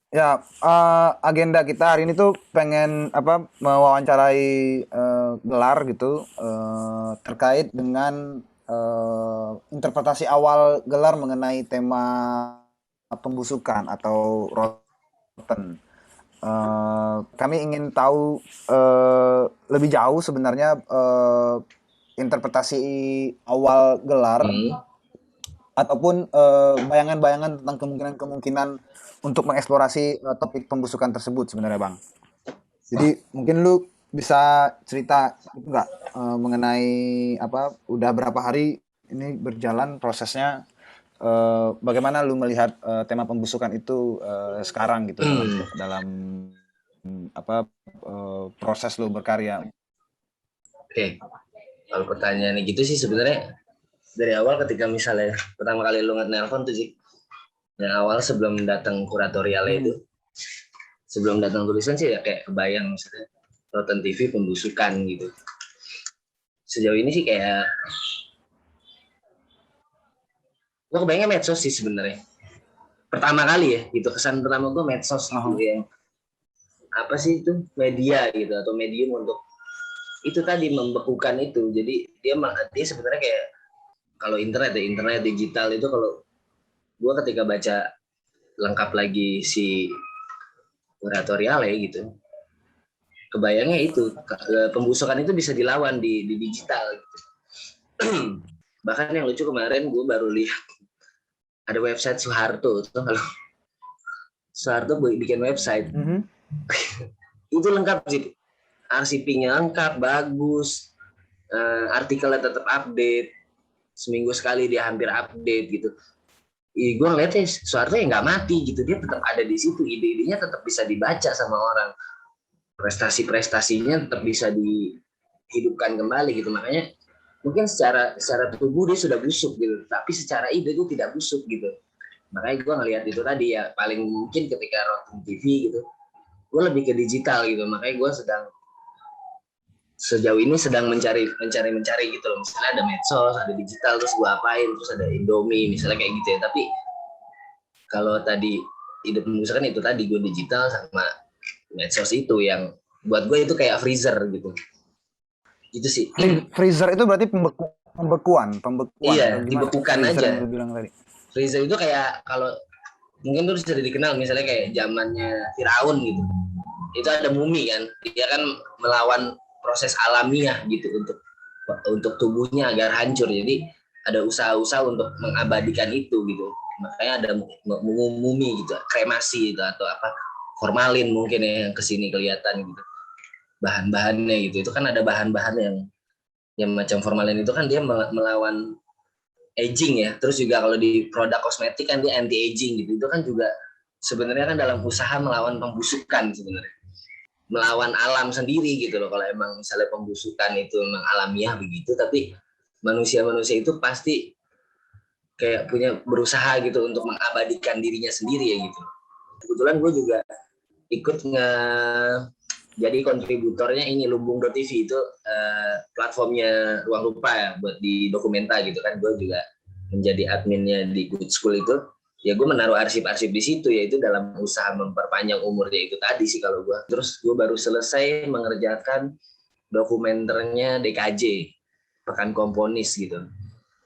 Ya, agenda kita hari ini tuh pengen apa mewawancarai gelar gitu terkait dengan interpretasi awal gelar mengenai tema pembusukan atau rotten. Kami ingin tahu lebih jauh sebenarnya interpretasi awal gelar Hmm. ataupun bayangan-bayangan tentang kemungkinan-kemungkinan untuk mengeksplorasi topik pembusukan tersebut sebenarnya Bang. Jadi mungkin lu bisa cerita nggak mengenai apa udah berapa hari ini berjalan prosesnya, bagaimana lu melihat tema pembusukan itu sekarang gitu dalam Hmm. dalam apa proses lu berkarya. Oke, kalau pertanyaannya gitu sih sebenarnya dari awal ketika misalnya pertama kali lu nelpon tuh sih, yang awal sebelum datang kuratorialnya itu, Hmm. sebelum datang tulisan sih ya kayak kebayang misalnya Rotten TV pembusukan gitu. Sejauh ini sih kayak gue kebayangnya medsos sih sebenarnya. Pertama kali ya gitu, kesan pertama gue medsos gitu Aha. yang apa sih itu media gitu atau medium untuk itu tadi membekukan itu. Jadi dia sebenarnya kayak kalau internet digital itu kalau gue ketika baca lengkap lagi si kuratorial ya gitu kebayangnya itu pembusukan itu bisa dilawan di digital gitu. Bahkan yang lucu kemarin gue baru lihat ada website Soeharto tuh kalau Soeharto bikin website Mhm. itu lengkap sih, arsipnya lengkap bagus, artikelnya tetap update, seminggu sekali dia hampir update gitu. Gue ngeliatnya Soeharto ya nggak mati gitu, dia tetap ada di situ, ide-idenya tetap bisa dibaca sama orang, prestasi-prestasinya tetap bisa dihidupkan kembali gitu. Makanya mungkin secara tubuh dia sudah busuk gitu, tapi secara ide itu tidak busuk gitu. Makanya gue ngelihat itu tadi ya paling mungkin ketika Rotten TV gitu gue lebih ke digital gitu. Makanya gue sedang sejauh ini sedang mencari gitu loh, misalnya ada medsos, ada digital, terus gue apain, terus ada Indomie misalnya kayak gitu ya. Tapi kalau tadi ide pembusukan itu tadi gue digital sama medsos itu yang buat gue itu kayak freezer gitu, itu sih. Freezer itu berarti pembekuan Iya, atau gimana? dibekukan Freezer aja. yang lu bilang tadi. Freezer itu kayak kalau mungkin tuh sudah dikenal misalnya kayak zamannya Firaun gitu. Itu ada mumi kan, dia kan melawan proses alamiah gitu untuk tubuhnya agar hancur. Jadi ada usaha-usaha untuk mengabadikan itu gitu. Makanya ada mumi gitu, kremasi gitu atau apa formalin mungkin ya yang kesini kelihatan gitu. Bahan-bahannya gitu. Itu kan ada bahan-bahan yang macam formalin itu kan dia melawan aging ya. Terus juga kalau di produk kosmetik kan dia anti aging gitu. Itu kan juga sebenarnya kan dalam usaha melawan pembusukan sebenarnya. Melawan alam sendiri gitu loh. Kalau emang misalnya pembusukan itu memang alamiah begitu, tapi manusia-manusia itu pasti kayak punya berusaha gitu untuk mengabadikan dirinya sendiri ya gitu. Kebetulan gue juga ikut jadi kontributornya ini Lumbung.tv itu platformnya Ruang Rupa ya buat di dokumenta gitu kan. Gue juga menjadi adminnya di Good School itu, ya gue menaruh arsip-arsip di situ yaitu dalam usaha memperpanjang umurnya itu tadi sih kalau gue. Terus gue baru selesai mengerjakan dokumenternya DKJ Pekan Komponis gitu.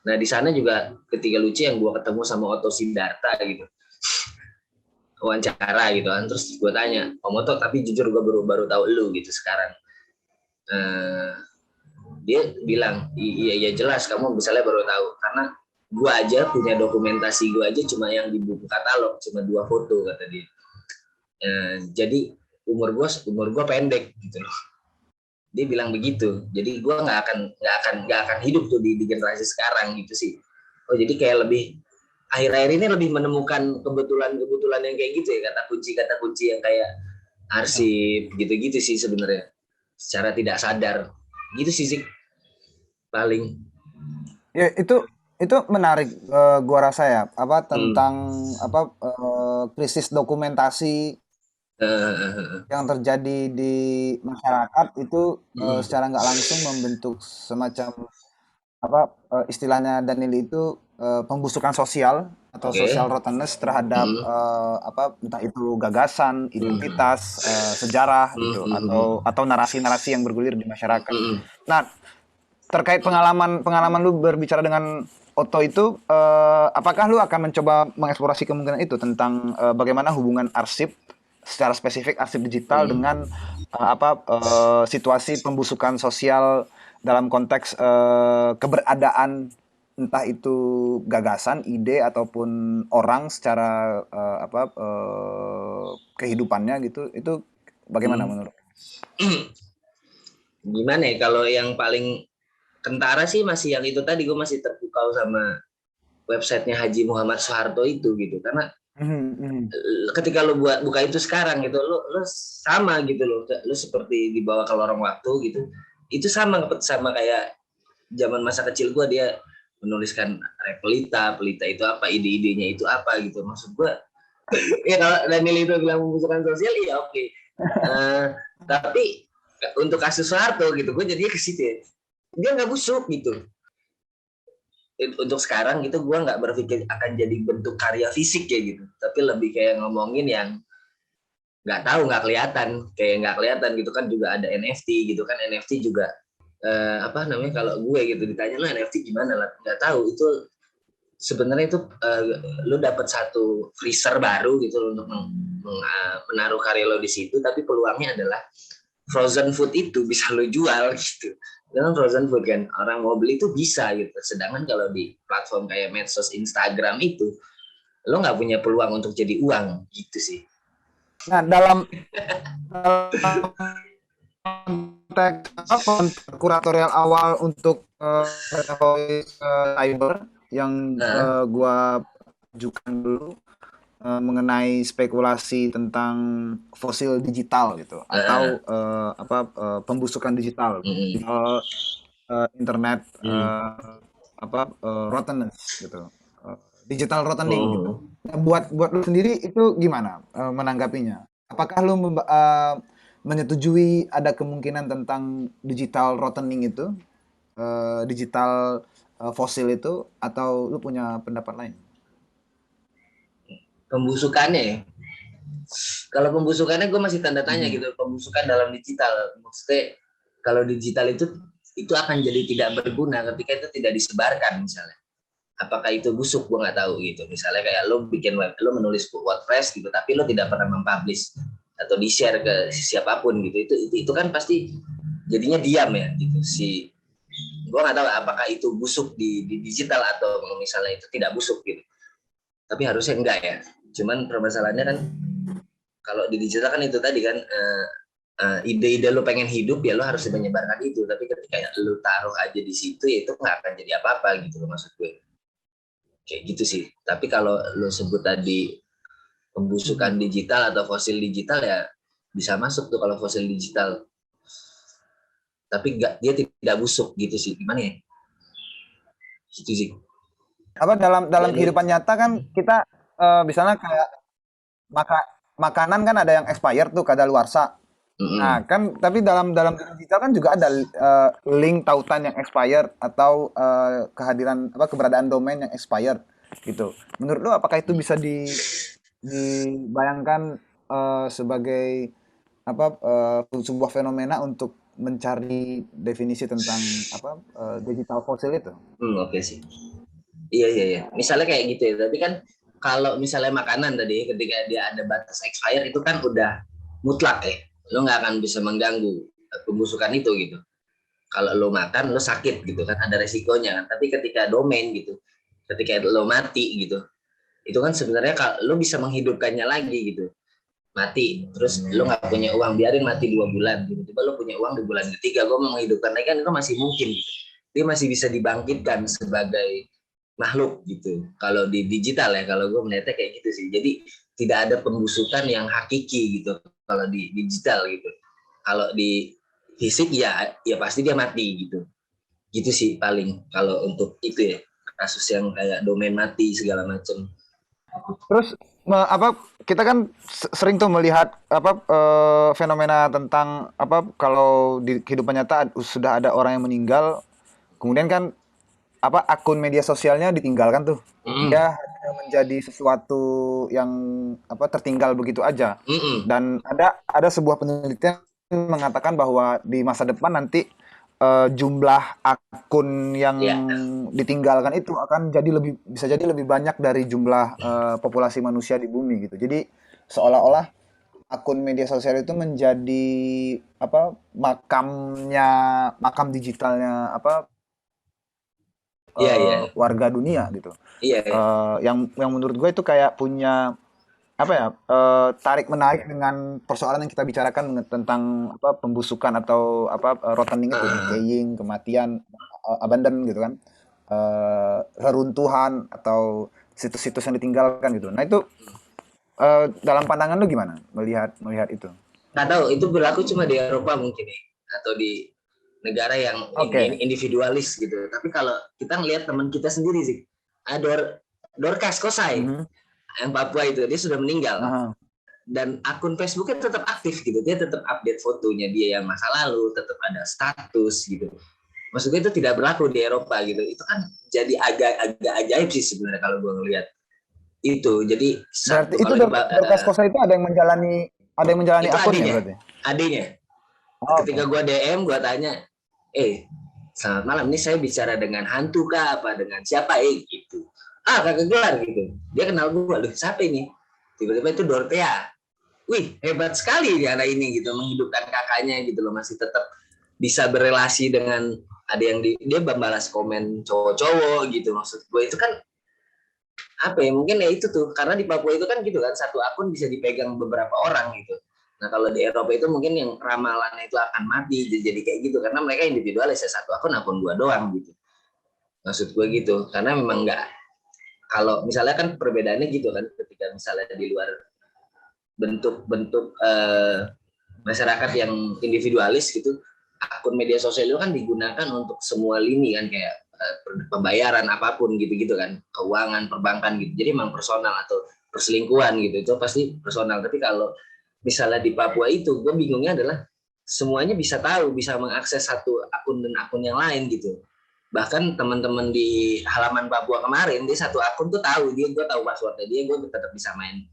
Nah di sana juga ketika lucu yang gue ketemu sama Otto Siddharta gitu, wawancara gitu kan. Terus gue tanya Om Otto, tapi jujur gue baru baru tahu lu gitu sekarang. eh, Dia bilang iya iya jelas kamu misalnya baru tahu karena gue aja punya dokumentasi gue aja cuma yang di buku katalog cuma 2 foto kata dia. Jadi umur gue pendek gitu loh, dia bilang begitu. Jadi gue nggak akan hidup tuh di generasi sekarang gitu sih. Oh jadi kayak lebih akhir-akhir ini lebih menemukan kebetulan-kebetulan yang kayak gitu ya, kata kunci yang kayak arsip gitu-gitu sih sebenarnya secara tidak sadar gitu sih paling. Ya itu menarik, gua rasa ya, apa, Hmm. tentang apa, krisis dokumentasi yang terjadi di masyarakat itu, Hmm. secara nggak langsung membentuk semacam apa, istilahnya Daniel itu, pembusukan sosial atau social Oke. rottenness terhadap Hmm. apa entah itu gagasan, Hmm. identitas, sejarah Hmm. gitu Hmm. atau narasi-narasi yang bergulir di masyarakat. Hmm. Nah, terkait pengalaman lu berbicara dengan Otto itu, apakah lu akan mencoba mengeksplorasi kemungkinan itu tentang bagaimana hubungan arsip secara spesifik arsip digital Hmm. dengan situasi pembusukan sosial dalam konteks keberadaan entah itu gagasan, ide ataupun orang secara kehidupannya gitu. Itu bagaimana Hmm. menurut? Gimana ya kalau yang paling kentara sih masih yang itu tadi, gue masih terpukau sama websitenya Haji Muhammad Soeharto itu gitu, karena Mhm, mhm. ketika lo buat buka itu sekarang gitu, lo sama gitu lo seperti dibawa ke lorong waktu gitu. Itu sama sama kayak zaman masa kecil gue, dia menuliskan repelita, pelita itu apa, ide-idenya itu apa gitu. Maksud gue, ya kalau Daniel itu bilang pembusukan sosial, iya oke. Okay. Tapi untuk kasus Soeharto gitu, gue jadinya ke situ ya. Dia nggak busuk gitu. Untuk sekarang gitu gue nggak berpikir akan jadi bentuk karya fisik ya gitu, tapi lebih kayak ngomongin yang nggak kelihatan gitu kan. Juga ada NFT gitu kan. NFT juga apa namanya, kalau gue gitu ditanya lo NFT gimana lah, nggak tahu itu sebenarnya itu lo dapat satu freezer baru gitu untuk menaruh karya lo di situ, tapi peluangnya adalah frozen food itu bisa lo jual gitu. Dengan frozen food kan orang mau beli itu bisa gitu, sedangkan kalau di platform kayak medsos Instagram itu lo nggak punya peluang untuk jadi uang gitu sih. Nah, dalam konteks kuratorial awal untuk voice cyber yang Nah, gua ajukan dulu mengenai spekulasi tentang fosil digital gitu atau pembusukan digital, mm, digital internet mm, rottenness gitu. Eh, Digital rottening gitu. mm. Nah, buat lu sendiri itu gimana menanggapinya? Apakah lu menyetujui ada kemungkinan tentang digital rottening itu, digital fosil itu, atau lu punya pendapat lain? Pembusukannya ya, kalau pembusukannya gue masih tanda tanya Mhm. gitu. Pembusukan dalam digital maksudnya, kalau digital itu akan jadi tidak berguna ketika itu tidak disebarkan misalnya. Apakah itu busuk, gue nggak tahu gitu. Misalnya kayak lo bikin web, lo menulis WordPress gitu, tapi lo tidak pernah mempublish atau di share ke siapapun gitu, itu kan pasti jadinya diam ya gitu. Gue nggak tahu apakah itu busuk di digital atau misalnya itu tidak busuk gitu, tapi harusnya enggak ya. Cuman permasalahannya kan kalau di digital kan itu tadi kan, ide-ide lo pengen hidup ya lo harus menyebarkan itu, tapi ketika lo taruh aja di situ ya itu nggak akan jadi apa-apa gitu lo, maksud gue kayak gitu sih. Tapi kalau lo sebut tadi pembusukan Mhm. digital atau fosil digital ya bisa masuk tuh kalau fosil digital, tapi nggak, dia tidak busuk gitu sih. Gimana ya, gitu sih. Apa dalam dalam Dan kehidupan nyata kan kita misalnya kayak maka makanan kan ada yang expired tuh kadaluarsa. Nah, kan tapi dalam dalam digital kan juga ada link tautan yang expired atau kehadiran keberadaan domain yang expired gitu. Menurut lo apakah itu bisa dibayangkan sebagai sebuah fenomena untuk mencari definisi tentang digital fossil itu? oke okay sih. Iya, iya, iya. Misalnya kayak gitu ya. Tapi kan kalau misalnya makanan tadi, ketika dia ada batas expired itu kan udah mutlak ya. Lo nggak akan bisa mengganggu pembusukan itu gitu. Kalau lo makan, lo sakit gitu kan, ada resikonya kan. Tapi ketika domain gitu, ketika lo mati gitu, itu kan sebenarnya kalau lo bisa menghidupkannya lagi gitu. Mati, terus lo nggak punya uang, biarin mati 2 bulan. Tiba-tiba lo punya uang di bulan ketiga, gue mau menghidupkan lagi kan, itu masih mungkin. Dia masih bisa dibangkitkan sebagai makhluk gitu. Kalau di digital ya, kalau gue melihatnya kayak gitu sih. Jadi tidak ada pembusukan yang hakiki gitu kalau di digital gitu. Kalau di fisik ya, ya pasti dia mati gitu. Gitu sih paling kalau untuk itu ya, kasus yang kayak domain mati segala macam. Terus kita kan sering tuh melihat fenomena tentang kalau di kehidupan nyata sudah ada orang yang meninggal, kemudian kan akun media sosialnya ditinggalkan tuh. Mm. Dia menjadi sesuatu yang tertinggal begitu aja. Mm-mm. Dan ada sebuah penelitian mengatakan bahwa di masa depan nanti jumlah akun yang Ya, ditinggalkan itu akan bisa jadi lebih banyak dari jumlah populasi manusia di bumi gitu. Jadi seolah-olah akun media sosial itu menjadi makam digitalnya iya, iya, warga dunia gitu. iya, iya. Yang menurut gue itu kayak punya tarik menarik dengan persoalan yang kita bicarakan tentang pembusukan atau rottening itu, Ah, decaying, kematian, abandon gitu kan, reruntuhan atau situs-situs yang ditinggalkan gitu. Nah itu dalam pandangan lu gimana melihat itu? nggak tahu itu berlaku cuma di Eropa mungkin ya, atau di negara yang Oke. individualis gitu. Tapi kalau kita ngelihat teman kita sendiri sih, ada Dorcas Kosai Mhm. yang Papua itu, dia sudah meninggal Aha. dan akun Facebooknya tetap aktif gitu, dia tetap update fotonya dia yang masa lalu, tetap ada status gitu. Maksudnya itu tidak berlaku di Eropa gitu. Itu kan jadi agak ajaib sih sebenarnya kalau gue ngelihat itu. Jadi Berarti satu itu kalau di Dorcas Kosa itu ada yang menjalani itu akunnya adanya, berarti. adanya. Oh, Ketika oke. gue DM, gue tanya, selamat malam, ini saya bicara dengan hantu kah apa dengan siapa gitu. Ah, kakak gelar gitu. Dia kenal gue, loh siapa ini? Tiba-tiba itu Dorothea. Wih, hebat sekali nih anak ini gitu, menghidupkan kakaknya gitu loh, masih tetap bisa berelasi dengan ada yang dia membalas komen cowok-cowok gitu. Maksud gue itu kan apa ya, mungkin ya itu tuh karena di Papua itu kan gitu kan, satu akun bisa dipegang beberapa orang gitu. Nah kalau di Eropa itu mungkin yang ramalannya itu akan mati jadi kayak gitu karena mereka individualis ya, satu akun dua doang gitu. Maksud gue gitu karena memang nggak, kalau misalnya kan perbedaannya gitu kan, ketika misalnya di luar bentuk-bentuk masyarakat yang individualis gitu, akun media sosial itu kan digunakan untuk semua lini kan, kayak pembayaran apapun gitu-gitu kan, keuangan, perbankan gitu. Jadi memang personal, atau perselingkuhan gitu itu pasti personal. Tapi kalau misalnya di Papua itu, gue bingungnya adalah semuanya bisa tahu, bisa mengakses satu akun dan akun yang lain gitu. Bahkan teman-teman di halaman Papua kemarin, dia satu akun tuh tahu, gue tahu passwordnya dia, gue tetap bisa main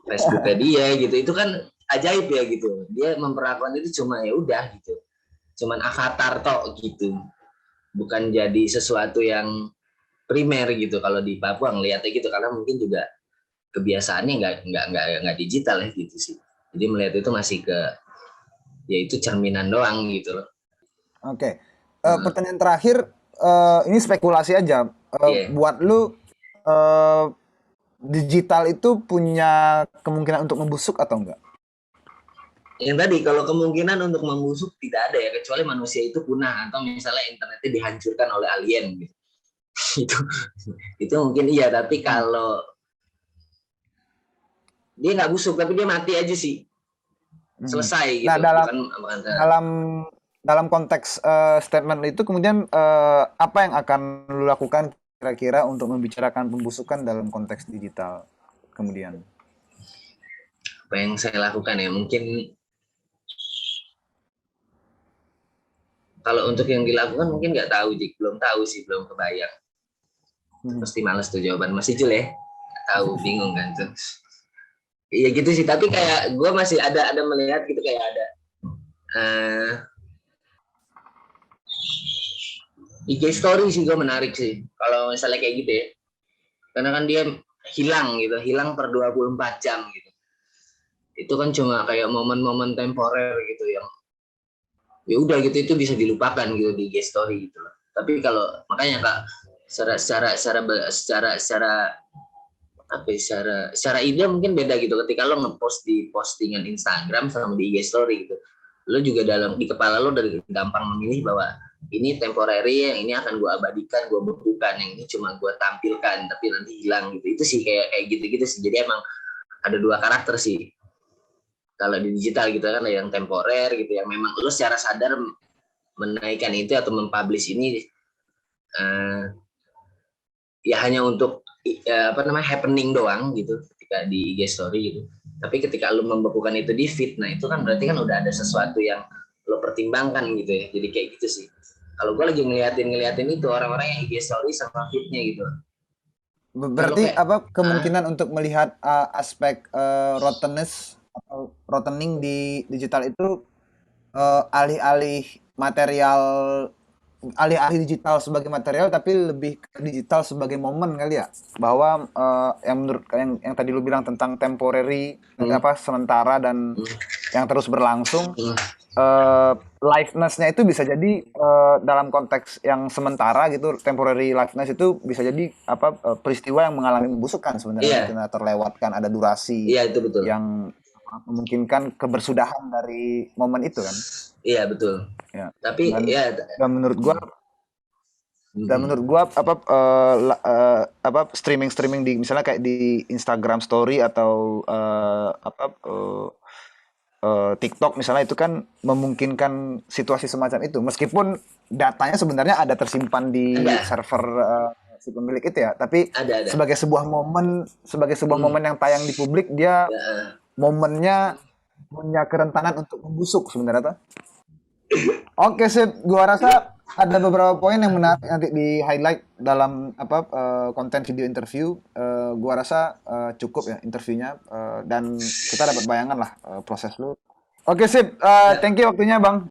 Facebooknya dia gitu. Itu kan ajaib ya gitu. Dia memperlakukan itu cuma ya udah gitu, cuman avatar tok gitu, bukan jadi sesuatu yang primer gitu. Kalau di Papua ngelihatnya gitu karena mungkin juga kebiasaannya nggak digital ya gitu sih. Jadi melihat itu masih ke, ya itu cerminan doang gitu loh. Oke. Hmm, Pertanyaan terakhir, ini spekulasi aja. iya. Buat lu eh, digital itu punya kemungkinan untuk membusuk atau enggak? Yang tadi kalau kemungkinan untuk membusuk tidak ada ya, kecuali manusia itu punah atau misalnya internetnya dihancurkan oleh alien gitu. itu itu mungkin iya, tapi Hmm. kalau dia nggak busuk tapi dia mati aja sih, Mhm. selesai Nah, gitu, dalam bukan dalam dalam konteks statement itu kemudian apa yang akan lu lakukan kira-kira untuk membicarakan pembusukan dalam konteks digital kemudian? apa yang saya lakukan ya, mungkin kalau untuk yang dilakukan mungkin nggak tahu, Jik. Belum tahu sih, belum kebayang. Mhm. Pasti males tuh jawaban masih Jul ya, nggak tahu, bingung kan tuh. Iya gitu sih, tapi kayak gue masih ada melihat gitu, kayak ada uh, IG story sih, gue menarik sih kalau misalnya kayak gitu ya, karena kan dia hilang gitu, hilang per 24 jam gitu. Itu kan cuma kayak momen-momen temporer gitu yang ya udah gitu, itu bisa dilupakan gitu di IG story gitu loh. Tapi kalau makanya Kak, secara secara secara secara secara apa ya, secara ide mungkin beda gitu ketika lo ngepost di postingan Instagram sama di IG story gitu. Lo juga dalam di kepala lo dari gampang memilih bahwa ini temporary, yang ini akan gue abadikan, gue bekukan, yang ini cuma gue tampilkan tapi nanti hilang gitu. Itu sih kayak kayak gitu-gitu sih. Jadi emang ada dua karakter sih kalau di digital gitu kan, yang temporer gitu, yang memang lo secara sadar menaikkan itu atau mempublish ini uh, ya hanya untuk apa namanya, happening doang gitu ketika di IG story gitu. Tapi ketika lu membekukan itu di feed, nah itu kan berarti kan udah ada sesuatu yang lo pertimbangkan gitu ya. Jadi kayak gitu sih. Kalau gue lagi ngeliatin itu orang-orang yang IG story sama feednya gitu. Kalau Berarti kayak apa ah, kemungkinan untuk melihat aspek rottenness atau rottening di digital itu alih-alih material, alih-alih digital sebagai material tapi lebih ke digital sebagai momen kali ya, bahwa yang menurut yang tadi lu bilang tentang temporary, hmm, apa sementara dan hmm, yang terus berlangsung, hmm, liveness-nya itu bisa jadi dalam konteks yang sementara gitu, temporary liveness itu bisa jadi apa peristiwa yang mengalami pembusukan sebenarnya mungkin, iya, terlewatkan ada durasi iya itu betul. yang memungkinkan kebersudahan dari momen itu kan. Iya betul. Ya. Tapi Dan ya, dan menurut gua mhm, apa streaming-streaming di misalnya kayak di Instagram Story atau TikTok misalnya itu kan memungkinkan situasi semacam itu meskipun datanya sebenarnya ada tersimpan di ada, server si pemilik itu ya, tapi ada. sebagai sebuah momen Hmm, yang tayang di publik, dia ya, momennya punya kerentanan untuk membusuk sebenarnya tuh. Oke sip, gua rasa ada beberapa poin yang menarik nanti di highlight dalam apa konten video interview. Gua rasa cukup ya interviewnya, dan kita dapat bayangan lah proses lu. Oke sip, ya. thank you waktunya Bang.